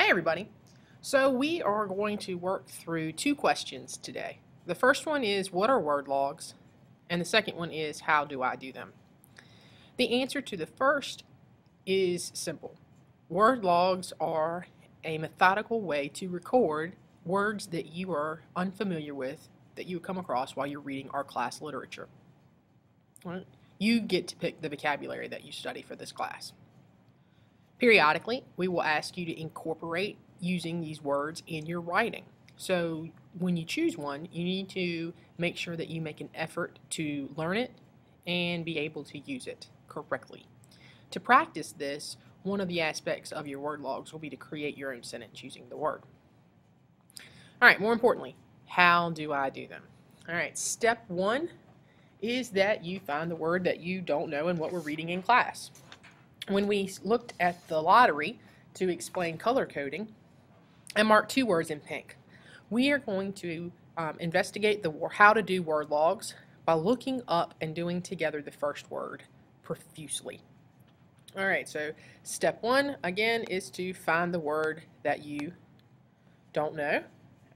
Hey everybody! So we are going to work through two questions today. The first one is, what are word logs? And the second one is, how do I do them? The answer to the first is simple. Word logs are a methodical way to record words that you are unfamiliar with that you come across while you're reading our class literature. Right? You get to pick the vocabulary that you study for this class. Periodically, we will ask you to incorporate using these words in your writing. So when you choose one, you need to make sure that you make an effort to learn it and be able to use it correctly. To practice this, one of the aspects of your word logs will be to create your own sentence using the word. All right, more importantly, how do I do them? All right, step one is that you find the word that you don't know and what we're reading in class. When we looked at the lottery to explain color coding, I marked two words in pink. We are going to investigate how to do word logs by looking up and doing together the first word, profusely. All right, so step one, again, is to find the word that you don't know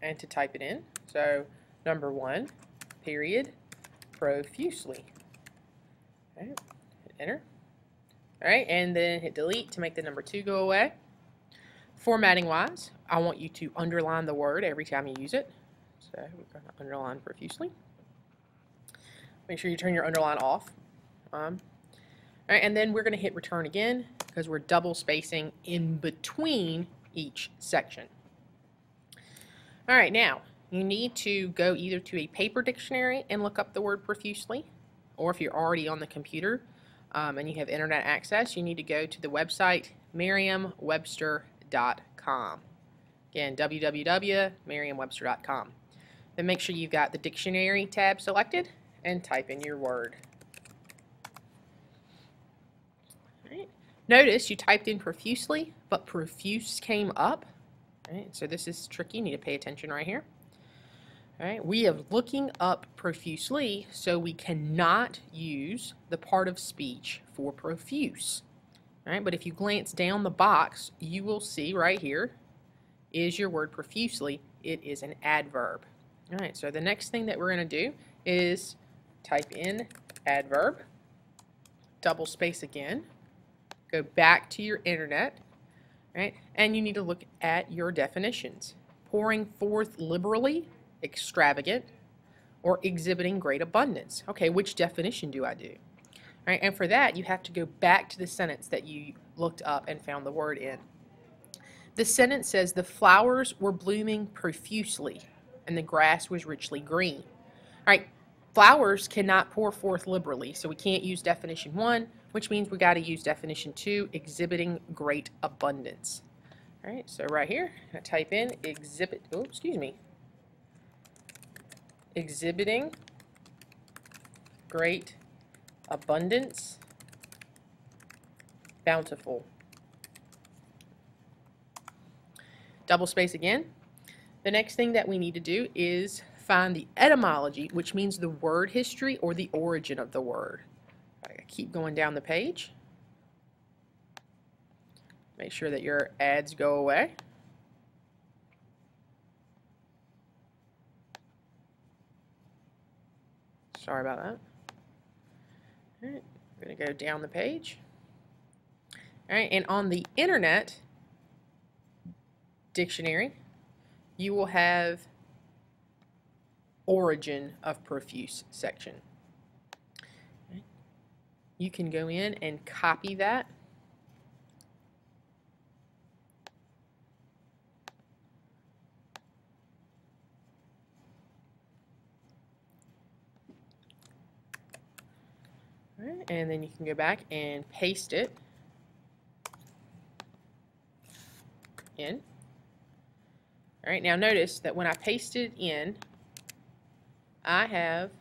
and to type it in. So number one, period, profusely. Okay, hit enter. All right, and then hit delete to make the number two go away. Formatting wise, I want you to underline the word every time you use it. So we're going to underline profusely. Make sure you turn your underline off. All right, and then we're going to hit return again because we're double spacing in between each section. All right, now you need to go either to a paper dictionary and look up the word profusely, or if you're already on the computer and you have internet access, you need to go to the website Merriam-Webster.com. Again, www.merriam-webster.com. Then make sure you've got the dictionary tab selected and type in your word. Right. Notice you typed in profusely, but profuse came up. Right. So this is tricky. You need to pay attention right here. All right. We are looking up profusely, so we cannot use the part of speech for profuse. All right. But if you glance down the box, you will see right here is your word profusely. It is an adverb. All right. So the next thing that we're going to do is type in adverb, double space again, go back to your internet, right? And you need to look at your definitions. Pouring forth liberally, extravagant, or exhibiting great abundance. Okay, which definition do I do? All right, and for that, you have to go back to the sentence that you looked up and found the word in. The sentence says, the flowers were blooming profusely, and the grass was richly green. All right, flowers cannot pour forth liberally, so we can't use definition one, which means we got to use definition two, exhibiting great abundance. All right, so right here, I type in exhibiting great abundance, bountiful. Double space again. The next thing that we need to do is find the etymology, which means the word history or the origin of the word. I keep going down the page. Make sure that your ads go away. Sorry about that. All right, we're going to go down the page. All right, and on the internet dictionary, you will have origin of profuse section. Okay. You can go in and copy that. All right, and then you can go back and paste it in. All right, now notice that when I paste it in, I have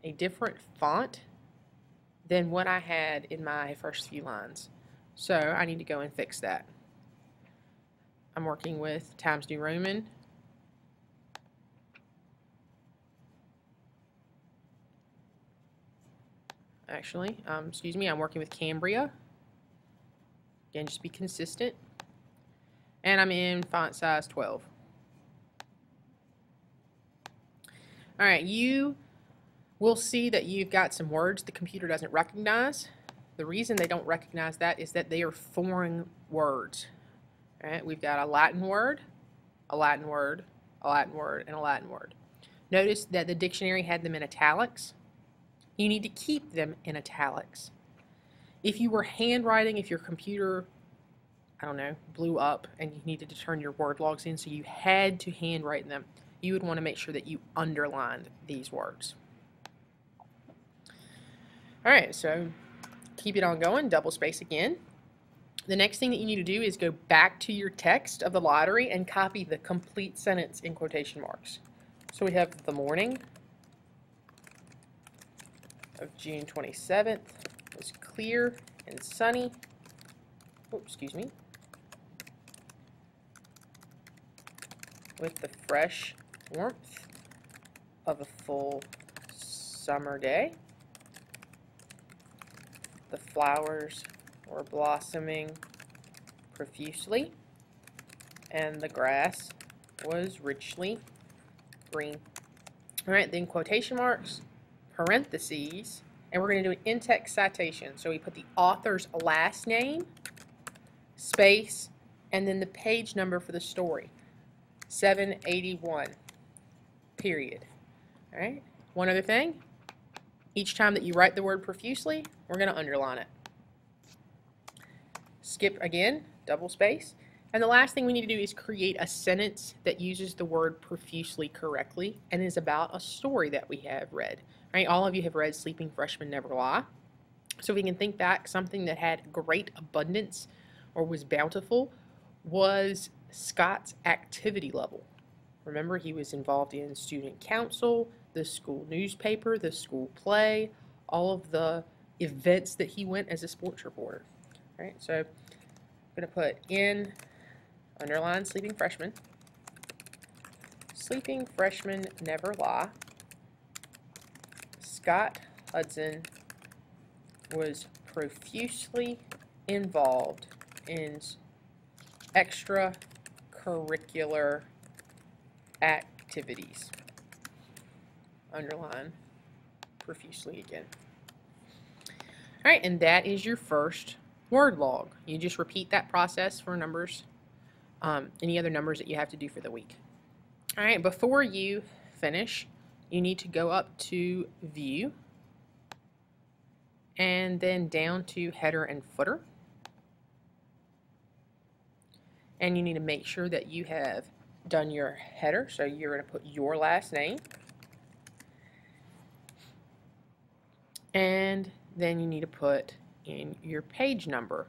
a different font than what I had in my first few lines. So I need to go and fix that. I'm working with Times New Roman. Actually, excuse me, I'm working with Cambria. Again, just be consistent. and I'm in font size 12. All right, you will see that you've got some words the computer doesn't recognize. The reason they don't recognize that is that they are foreign words. All right, we've got a Latin word, a Latin word, a Latin word, and a Latin word. Notice that the dictionary had them in italics. You need to keep them in italics. If you were handwriting, if your computer, I don't know, blew up and you needed to turn your word logs in, so you had to handwrite them, you would want to make sure that you underlined these words. All right, so keep it on going, double space again. The next thing that you need to do is go back to your text of the lottery and copy the complete sentence in quotation marks. So we have the morning of June 27th was clear and sunny. Oh, excuse me. With the fresh warmth of a full summer day. The flowers were blossoming profusely, and the grass was richly green. All right, then quotation marks, parentheses, and we're going to do an in-text citation. So we put the author's last name, space, and then the page number for the story, 781, period. All right, one other thing. Each time that you write the word profusely, we're going to underline it. Skip again, double space. And the last thing we need to do is create a sentence that uses the word profusely correctly and is about a story that we have read. Right? All of you have read Sleeping Freshmen Never Lie. So if we can think back, something that had great abundance or was bountiful was Scott's activity level. Remember, he was involved in student council, the school newspaper, the school play, all of the events that he went as a sports reporter. All right, so I'm going to put in, underline Sleeping Freshman. Sleeping Freshmen Never Lie. Scott Hudson was profusely involved in extracurricular activities. Underline profusely again. All right, and that is your first word log. You just repeat that process for numbers, any other numbers that you have to do for the week. All right, before you finish, you need to go up to View and then down to Header and Footer. And you need to make sure that you have done your header, so you're going to put your last name. And then you need to put in your page number.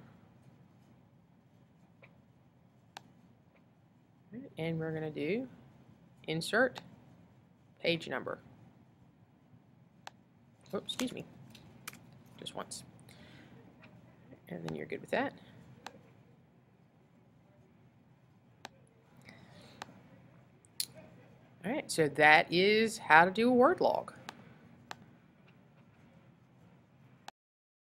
And we're going to do insert page number. Oh, excuse me. Just once. And then you're good with that. All right, so that is how to do a word log.